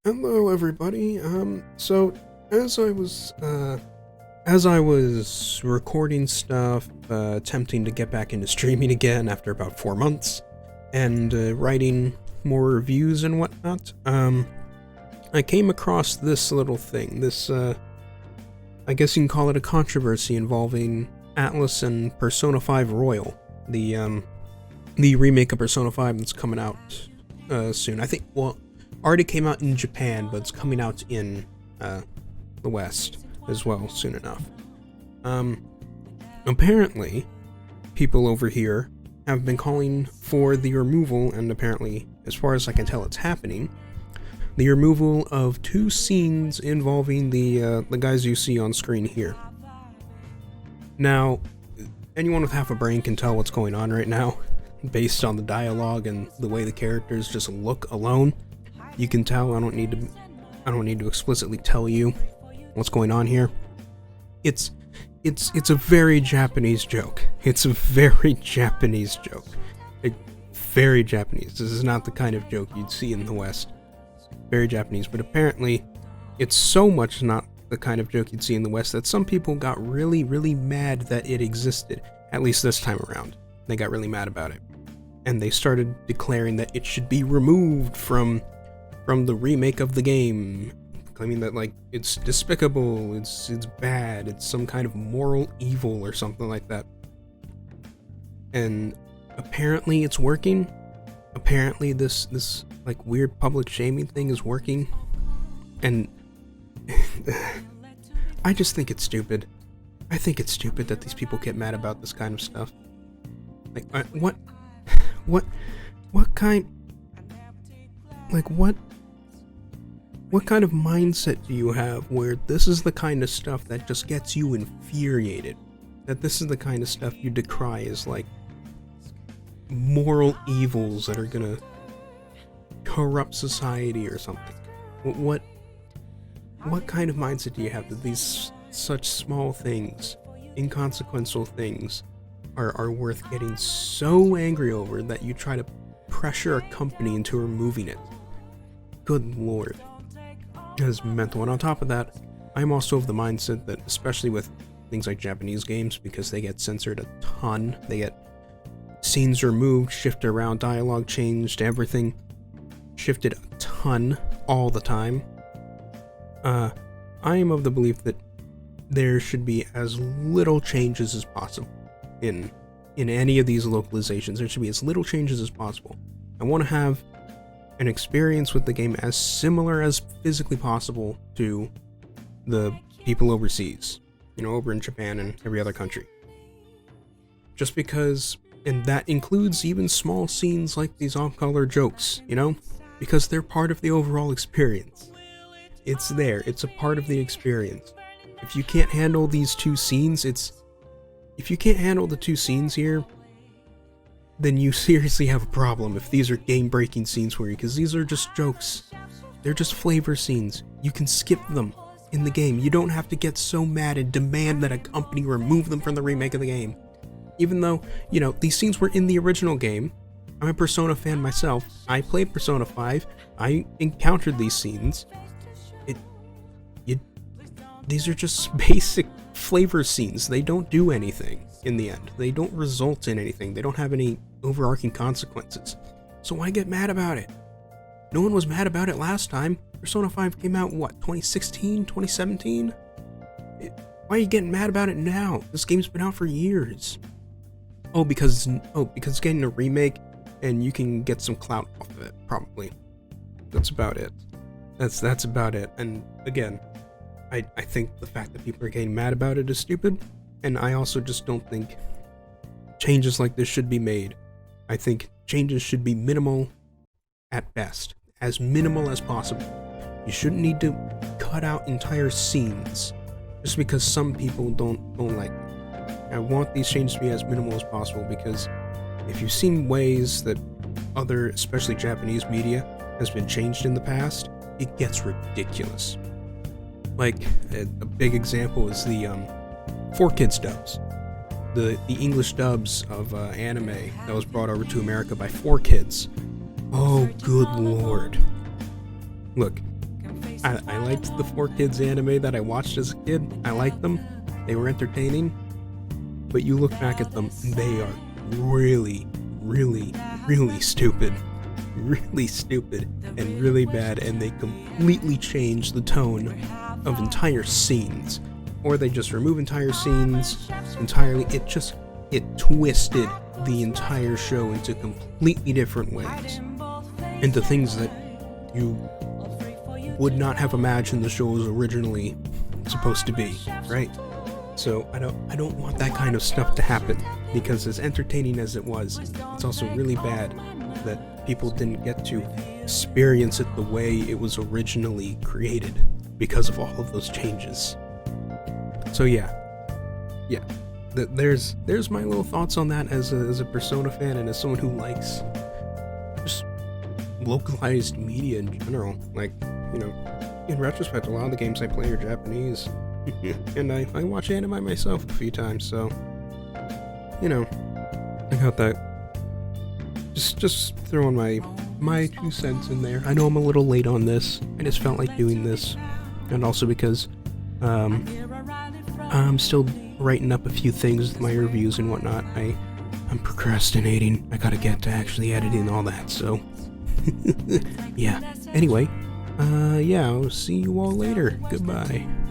Hello, everybody. So as I was recording stuff, attempting to get back into streaming again after about 4 months, and writing more reviews and whatnot, I came across this little thing. This, I guess you can call it a controversy involving Atlas and Persona 5 Royal, the remake of Persona 5 that's coming out soon. I think, well, already came out in Japan, but it's coming out in the West as well soon enough. Apparently, people over here have been calling for the removal, and apparently, as far as I can tell, it's happening, the removal of 2 scenes involving the guys you see on screen here. Now, anyone with half a brain can tell what's going on right now, based on the dialogue and the way the characters just look alone. You can tell. I don't need to explicitly tell you what's going on here. It's a very Japanese joke. It's a very Japanese joke. Like, very Japanese. This is not the kind of joke you'd see in the West. Very Japanese, but apparently it's so much not the kind of joke you'd see in the West that some people got really, really mad that it existed, at least this time around. They got really mad about it. And they started declaring that it should be removed from the remake of the game, claiming that, like, it's despicable, it's bad, it's some kind of moral evil or something like that. And apparently it's working. Apparently this like weird public shaming thing is working. And I just think it's stupid. I think it's stupid that these people get mad about this kind of stuff. Like, what kind of mindset do you have where this is the kind of stuff that just gets you infuriated? That this is the kind of stuff you decry as, like, moral evils that are gonna corrupt society or something? What kind of mindset do you have that these such small things, inconsequential things, are worth getting so angry over that you try to pressure a company into removing it? Good lord. It is mental. And on top of that, I'm also of the mindset that, especially with things like Japanese games, because they get censored a ton, they get scenes removed, shifted around, dialogue changed, everything shifted a ton all the time. I am of the belief that there should be as little changes as possible in any of these localizations. There should be as little changes as possible. I want to have an experience with the game as similar as physically possible to the people overseas, over in Japan and every other country. Just because, and that includes even small scenes like these off-color jokes, because they're part of the overall experience. It's there, it's a part of the experience. If you can't handle these 2 scenes, if you can't handle the 2 scenes here, then you seriously have a problem if these are game-breaking scenes for you, because these are just jokes. They're just flavor scenes. You can skip them in the game. You don't have to get so mad and demand that a company remove them from the remake of the game. Even though, these scenes were in the original game. I'm a Persona fan myself. I played Persona 5. I encountered these scenes. These are just basic flavor scenes. They don't do anything in the end. They don't result in anything. They don't have any overarching consequences. So why get mad about it? No one was mad about it last time. Persona 5 came out, 2016, 2017? Why are you getting mad about it now? This game's been out for years. Because it's getting a remake and you can get some clout off of it, probably. That's about it. That's about it. And again, I think the fact that people are getting mad about it is stupid, and I also just don't think changes like this should be made. I think changes should be minimal at best, as minimal as possible. You shouldn't need to cut out entire scenes just because some people don't like it. I want these changes to be as minimal as possible, because if you've seen ways that other, especially Japanese media, has been changed in the past, it gets ridiculous. Like, a big example is the 4Kids dubs. The English dubs of anime that was brought over to America by 4Kids. Oh, good lord. Look, I liked the 4Kids anime that I watched as a kid. I liked them. They were entertaining. But you look back at them, and they are really, really, really stupid. Really stupid and really bad, and they completely change the tone of entire scenes. Or they just remove entire scenes entirely. It twisted the entire show into completely different ways. Into things that you would not have imagined the show was originally supposed to be, right? So I don't want that kind of stuff to happen, because as entertaining as it was, it's also really bad that people didn't get to experience it the way it was originally created because of all of those changes. So yeah, there's my little thoughts on that as a Persona fan and as someone who likes just localized media in general. Like, you know, in retrospect, a lot of the games I play are Japanese, and I watch anime myself a few times, so, you know, I got that. Just throwing my 2 cents in there. I know I'm a little late on this. I just felt like doing this, and also because I'm still writing up a few things with my reviews and whatnot. I'm procrastinating. I gotta get to actually editing all that, so yeah. Anyway, yeah, I'll see you all later. Goodbye.